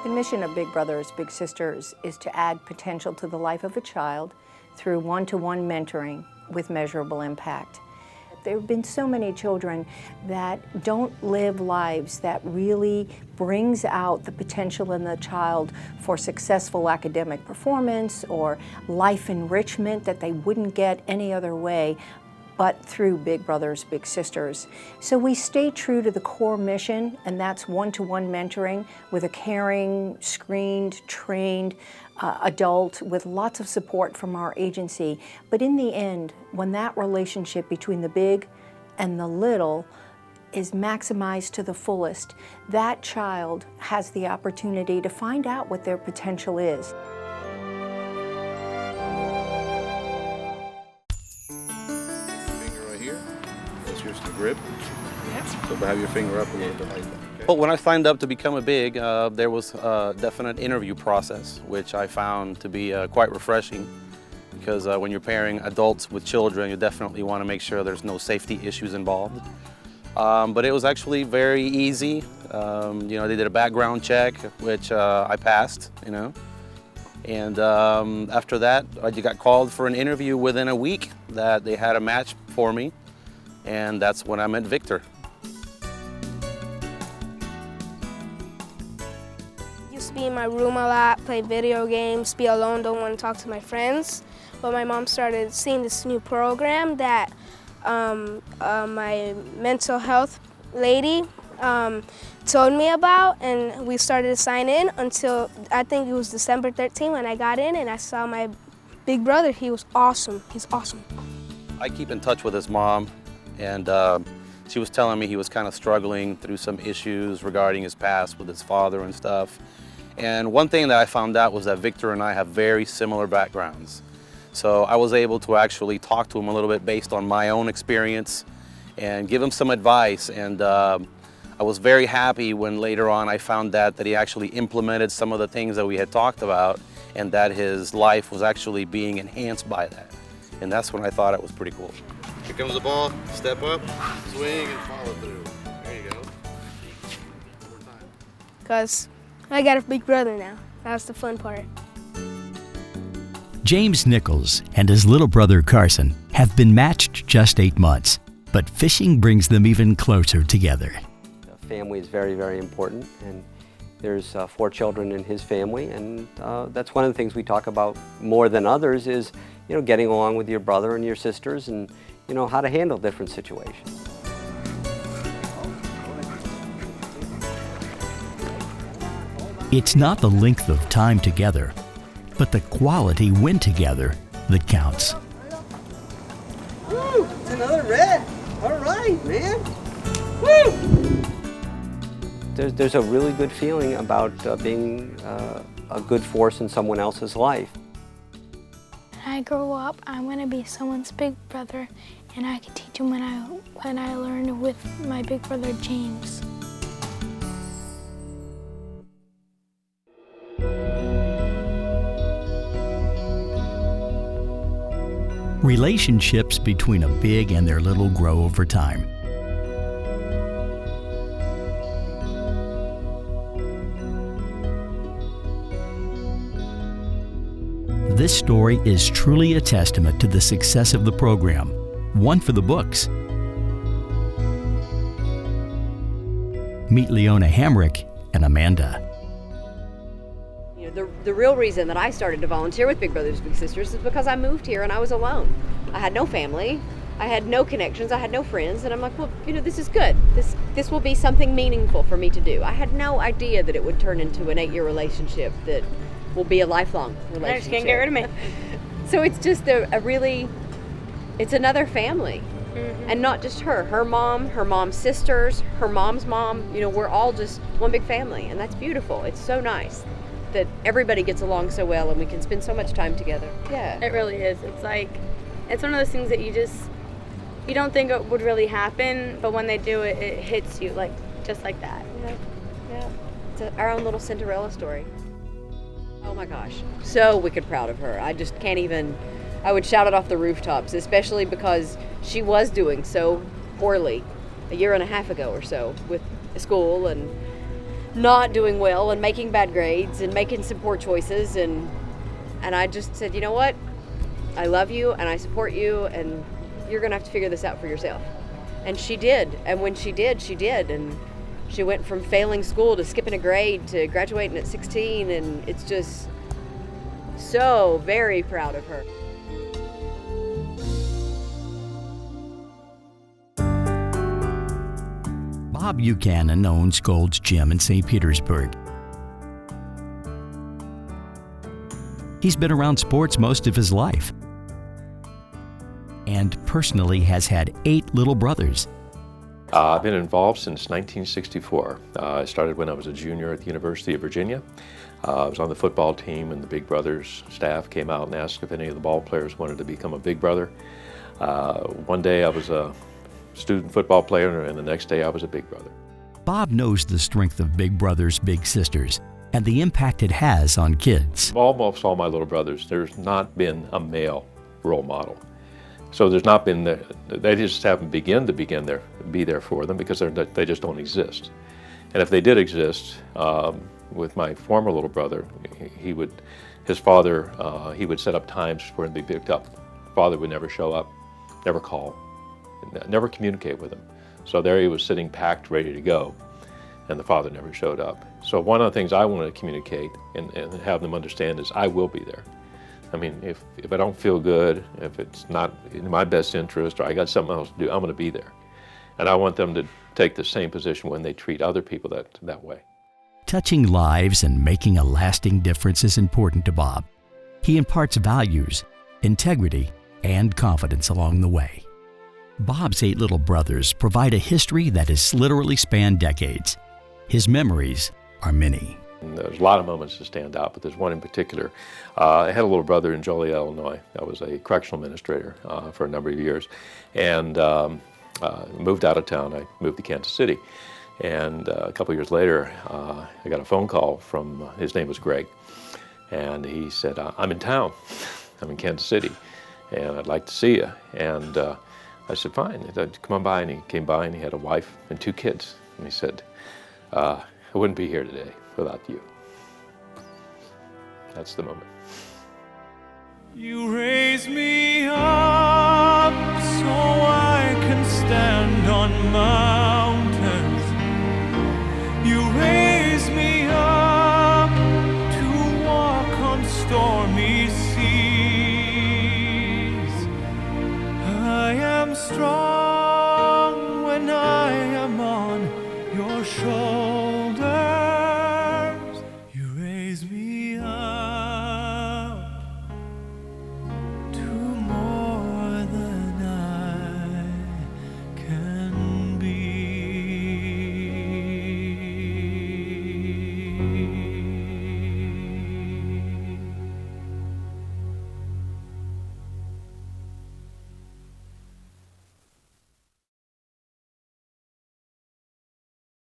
The mission of Big Brothers Big Sisters is to add potential to the life of a child through one-to-one mentoring with measurable impact. There have been so many children that don't live lives that really brings out the potential in the child for successful academic performance or life enrichment that they wouldn't get any other way but through Big Brothers Big Sisters. So we stay true to the core mission, and that's one-to-one mentoring with a caring, screened, trained adult with lots of support from our agency. But in the end, when that relationship between the big and the little is maximized to the fullest, that child has the opportunity to find out what their potential is. Here's the grip. Yes. So have your finger up a little bit like that. Okay. Well, when I signed up to become a big, there was a definite interview process, which I found to be quite refreshing, because when you're pairing adults with children, you definitely want to make sure there's no safety issues involved. But it was actually very easy. They did a background check, which I passed, And after that, I got called for an interview within a week that they had a match for me. And that's when I met Victor. Used to be in my room a lot, play video games, be alone, don't want to talk to my friends. But my mom started seeing this new program that my mental health lady told me about, and we started to sign in until I think it was December 13th when I got in and I saw my big brother. He was awesome. He's awesome. I keep in touch with his mom. And she was telling me he was kind of struggling through some issues regarding his past with his father and stuff. And one thing that I found out was that Victor and I have very similar backgrounds. So I was able to actually talk to him a little bit based on my own experience and give him some advice. And I was very happy when later on I found that he actually implemented some of the things that we had talked about, and that his life was actually being enhanced by that. And that's when I thought it was pretty cool. Here comes the ball, step up, swing, and follow through. There you go. One more time. Because I got a big brother now. That's the fun part. James Nichols and his little brother Carson have been matched just 8 months, but fishing brings them even closer together. Family is very, very important, and there's 4 children in his family, and that's one of the things we talk about more than others is, getting along with your brother and your sisters, and how to handle different situations. It's not the length of time together, but the quality when together that counts. Woo! It's another red. All right, man. Woo! There's a really good feeling about being a good force in someone else's life. When I grow up, I'm going to be someone's big brother, and I can teach him when I learn with my big brother James. Relationships between a big and their little grow over time. This story is truly a testament to the success of the program, one for the books. Meet Leona Hamrick and Amanda. The real reason that I started to volunteer with Big Brothers Big Sisters is because I moved here and I was alone. I had no family, I had no connections, I had no friends, and I'm like, well, this is good. This will be something meaningful for me to do. I had no idea that it would turn into an 8-year relationship that will be a lifelong relationship. I just can't get rid of me. So it's just it's another family. Mm-hmm. And not just her mom's sisters, her mom's mom, we're all just one big family, and that's beautiful. It's so nice that everybody gets along so well and we can spend so much time together. Yeah. It really is. It's one of those things that you don't think it would really happen, but when they do it, it hits you just like that. Yeah. It's our own little Cinderella story. Oh my gosh, so wicked proud of her. I just can't even, I would shout it off the rooftops, especially because she was doing so poorly a year and a half ago or so with school and not doing well and making bad grades and making some poor choices, and I just said, you know what, I love you and I support you, and you're gonna have to figure this out for yourself. And she did, and when she did, and she went from failing school to skipping a grade to graduating at 16, and it's just so very proud of her. Bob Buchanan owns Gold's Gym in St. Petersburg. He's been around sports most of his life and personally has had 8 little brothers. I've been involved since 1964. I started when I was a junior at the University of Virginia. I was on the football team, and the Big Brothers staff came out and asked if any of the ball players wanted to become a Big Brother. One day I was a student football player, and the next day I was a Big Brother. Bob knows the strength of Big Brothers Big Sisters and the impact it has on kids. Almost all my little brothers, there's not been a male role model. So there's not been, they just haven't be there for them because they just don't exist. And if they did exist, with my former little brother, his father, he would set up times for him to be picked up. Father would never show up, never call, never communicate with him. So there he was sitting packed, ready to go, and the father never showed up. So one of the things I want to communicate and have them understand is I will be there. I mean, if I don't feel good, if it's not in my best interest, or I got something else to do, I'm going to be there. And I want them to take the same position when they treat other people that way. Touching lives and making a lasting difference is important to Bob. He imparts values, integrity, and confidence along the way. Bob's 8 little brothers provide a history that has literally spanned decades. His memories are many. And there's a lot of moments that stand out, but there's one in particular. I had a little brother in Joliet, Illinois. I was a correctional administrator for a number of years, and moved out of town. I moved to Kansas City. And a couple years later, I got a phone call from, his name was Greg, and he said, I'm in town. I'm in Kansas City, and I'd like to see you. And I said, fine, come on by. And he came by, and he had a wife and 2 kids. And he said, I wouldn't be here today without you. That's the moment. You raise me up so I can stand on mountains. You raise me up to walk on stormy seas. I am strong when I am on your shoulders.